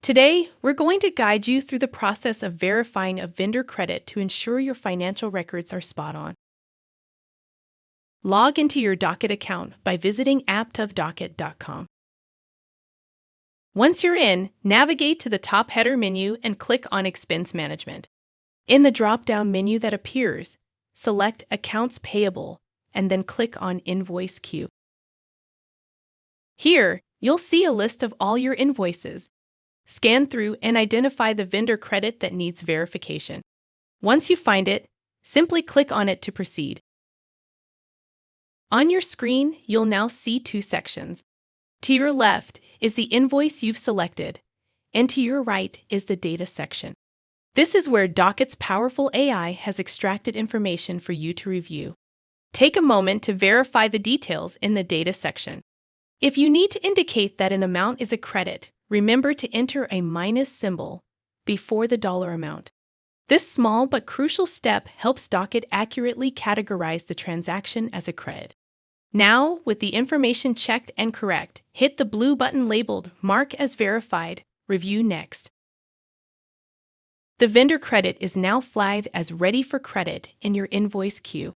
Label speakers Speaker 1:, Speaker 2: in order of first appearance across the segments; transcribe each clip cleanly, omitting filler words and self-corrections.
Speaker 1: Today, we're going to guide you through the process of verifying a vendor credit to ensure your financial records are spot on. Log into your Docket account by visiting app.docket.com. Once you're in, navigate to the top header menu and click on Expense Management. In the drop-down menu that appears, select Accounts Payable and then click on Invoice Queue. Here, you'll see a list of all your invoices. Scan through and identify the vendor credit that needs verification. Once you find it, simply click on it to proceed. On your screen, you'll now see two sections. To your left is the invoice you've selected, and to your right is the data section. This is where Docket's powerful AI has extracted information for you to review. Take a moment to verify the details in the data section. If you need to indicate that an amount is a credit, remember to enter a minus symbol before the dollar amount. This small but crucial step helps Docket accurately categorize the transaction as a credit. Now, with the information checked and correct, hit the blue button labeled Mark as Verified, Review Next. The vendor credit is now flagged as ready for credit in your invoice queue.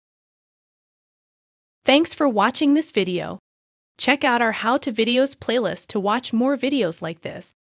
Speaker 1: Thanks for watching this video. Check out our How to Videos playlist to watch more videos like this.